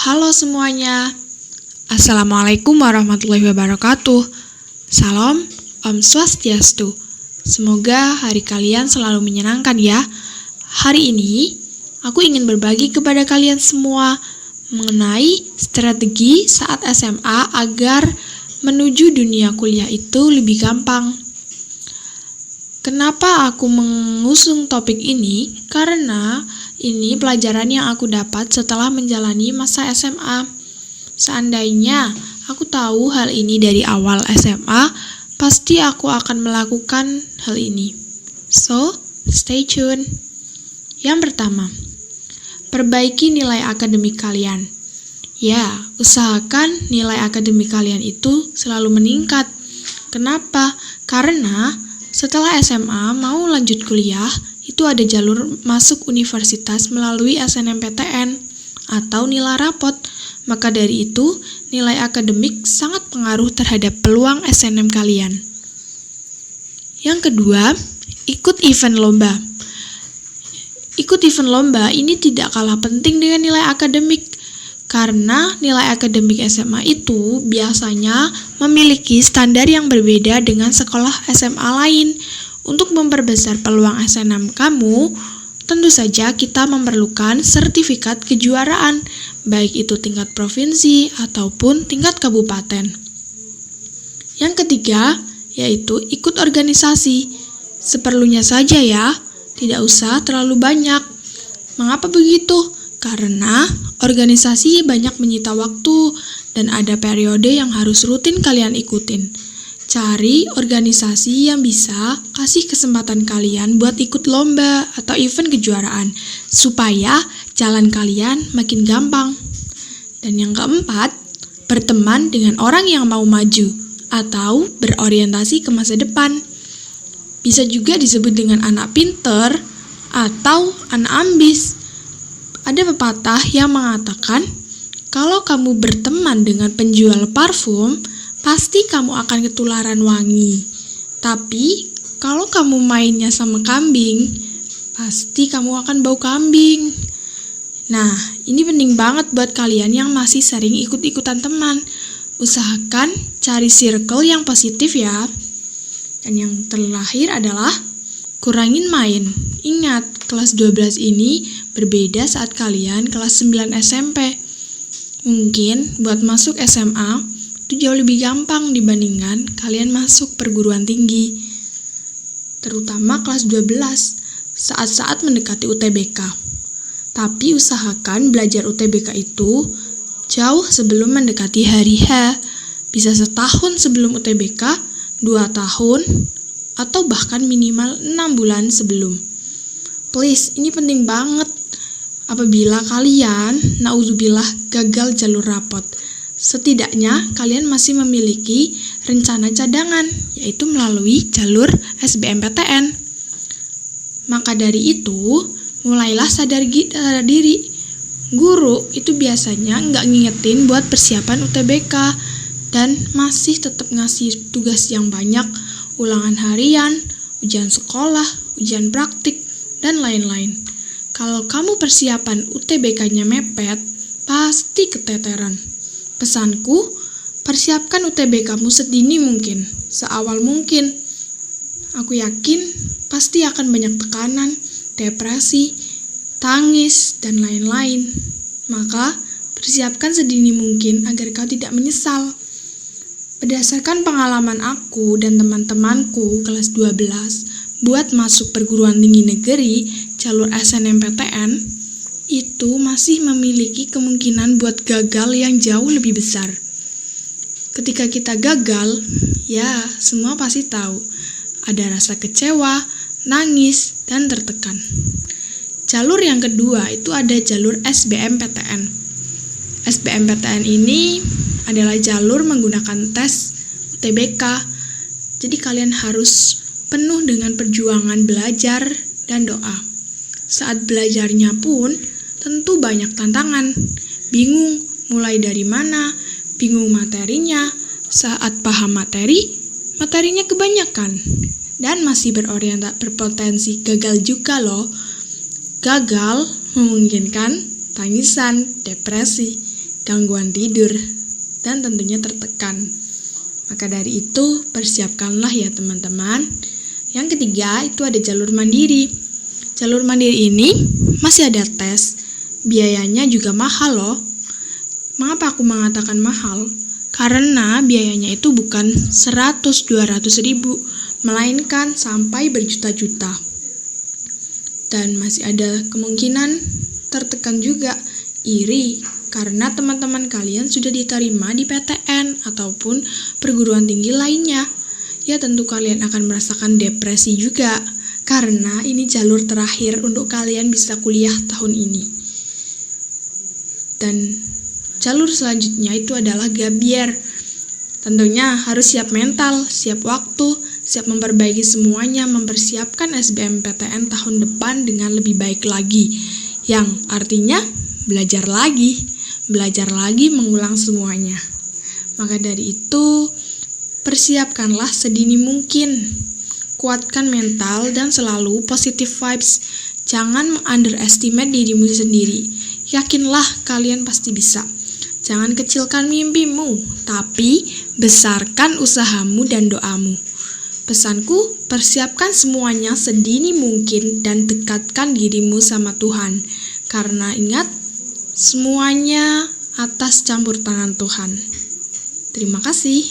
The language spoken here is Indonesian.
Halo semuanya, Assalamualaikum warahmatullahi wabarakatuh. Salam, Om Swastiastu. Semoga hari kalian selalu menyenangkan ya. Hari ini, aku ingin berbagi kepada kalian semua mengenai strategi saat SMA agar menuju dunia kuliah itu lebih gampang. Kenapa aku mengusung topik ini? Karena ini pelajaran yang aku dapat setelah menjalani masa SMA. Seandainya aku tahu hal ini dari awal SMA, pasti aku akan melakukan hal ini. So, stay tune. Yang pertama, perbaiki nilai akademik kalian. Ya, usahakan nilai akademik kalian itu selalu meningkat. Kenapa? Karena setelah SMA mau lanjut kuliah, itu ada jalur masuk universitas melalui SNMPTN atau nilai rapot. Maka dari itu, nilai akademik sangat pengaruh terhadap peluang SNM kalian. Yang kedua, ikut event lomba. Ikut event lomba ini tidak kalah penting dengan nilai akademik. Karena nilai akademik SMA itu biasanya memiliki standar yang berbeda dengan sekolah SMA lain. Untuk memperbesar peluang SNM kamu, tentu saja kita memerlukan sertifikat kejuaraan, baik itu tingkat provinsi ataupun tingkat kabupaten. Yang ketiga, yaitu ikut organisasi. Seperlunya saja ya, tidak usah terlalu banyak. Mengapa begitu? Karena organisasi banyak menyita waktu dan ada periode yang harus rutin kalian ikutin. Cari organisasi yang bisa kasih kesempatan kalian buat ikut lomba atau event kejuaraan, supaya jalan kalian makin gampang. Dan yang keempat, berteman dengan orang yang mau maju atau berorientasi ke masa depan. Bisa juga disebut dengan anak pinter atau anak ambis. Ada pepatah yang mengatakan, kalau kamu berteman dengan penjual parfum, pasti kamu akan ketularan wangi. Tapi, kalau kamu mainnya sama kambing, pasti kamu akan bau kambing. Nah, ini penting banget buat kalian yang masih sering ikut-ikutan teman. Usahakan cari circle yang positif ya. Dan yang terakhir adalah kurangin main. Ingat, kelas 12 ini berbeda saat kalian kelas 9 SMP. Mungkin buat masuk SMA, itu jauh lebih gampang dibandingkan kalian masuk perguruan tinggi. Terutama kelas 12, saat-saat mendekati UTBK. Tapi usahakan belajar UTBK itu jauh sebelum mendekati hari H. Bisa setahun sebelum UTBK, 2 tahun, atau bahkan minimal 6 bulan sebelum. Please, ini penting banget. Apabila kalian, naudzubillah, gagal jalur rapot, setidaknya kalian masih memiliki rencana cadangan, yaitu melalui jalur SBMPTN. Maka dari itu, mulailah sadar diri. Guru itu biasanya nggak ngingetin buat persiapan UTBK, dan masih tetap ngasih tugas yang banyak, ulangan harian, ujian sekolah, ujian praktik, dan lain-lain. Kalau kamu persiapan UTBK-nya mepet, pasti keteteran. Pesanku, persiapkan UTBK kamu sedini mungkin, seawal mungkin. Aku yakin pasti akan banyak tekanan, depresi, tangis, dan lain-lain. Maka, persiapkan sedini mungkin agar kau tidak menyesal. Berdasarkan pengalaman aku dan teman-temanku kelas 12, buat masuk perguruan tinggi negeri, jalur SNMPTN, itu masih memiliki kemungkinan buat gagal yang jauh lebih besar. Ketika kita gagal, ya semua pasti tahu. Ada rasa kecewa, nangis, dan tertekan. Jalur yang kedua itu ada jalur SBMPTN. SBMPTN ini adalah jalur menggunakan tes UTBK. Jadi kalian harus penuh dengan perjuangan belajar dan doa. Saat belajarnya pun tentu banyak tantangan, bingung mulai dari mana, bingung materinya, saat paham materinya kebanyakan, dan masih berpotensi gagal juga loh. Gagal memungkinkan tangisan, depresi, gangguan tidur, dan tentunya tertekan. Maka dari itu, persiapkanlah ya teman-teman. Yang ketiga, itu ada jalur mandiri. Jalur mandiri ini masih ada tes, biayanya juga mahal loh. Mengapa aku mengatakan mahal? Karena biayanya itu bukan 100-200 ribu, melainkan sampai berjuta-juta. Dan masih ada kemungkinan tertekan juga, iri, karena teman-teman kalian sudah diterima di PTN ataupun perguruan tinggi lainnya. Ya tentu kalian akan merasakan depresi juga, karena ini jalur terakhir untuk kalian bisa kuliah tahun ini. Dan jalur selanjutnya itu adalah gabier. Tentunya harus siap mental, siap waktu, siap memperbaiki semuanya, mempersiapkan SBMPTN tahun depan dengan lebih baik lagi. Yang artinya belajar lagi mengulang semuanya. Maka dari itu, persiapkanlah sedini mungkin. Kuatkan mental dan selalu positive vibes. Jangan underestimate dirimu sendiri. Yakinlah kalian pasti bisa. Jangan kecilkan mimpimu, tapi besarkan usahamu dan doamu. Pesanku, persiapkan semuanya sedini mungkin dan dekatkan dirimu sama Tuhan. Karena ingat, semuanya atas campur tangan Tuhan. Terima kasih.